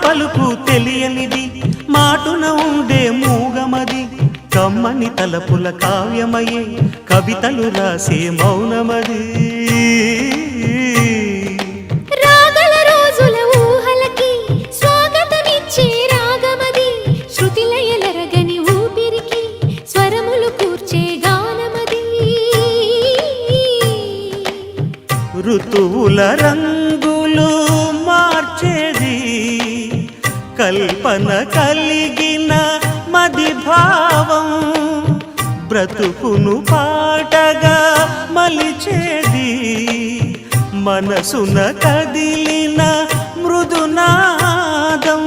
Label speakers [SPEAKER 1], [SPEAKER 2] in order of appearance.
[SPEAKER 1] పలుకు తెలియనిది మాటున ఉండే మూగమది కమ్మని తలపుల కావ్యమయే కవితలు రాసే మౌనమది
[SPEAKER 2] రాగల రోజుల ఊహలకి స్వాగతమిచ్చే రాగమది శృతిలయలరగని ఊపిరికి స్వరములు కూర్చే గానమది
[SPEAKER 1] ఋతువుల రంగులు మార్చేది కల్పన కలిగిన మది భావం బ్రతుకును పాటగా మలిచేది మనసున కదిలిన మృదునాదం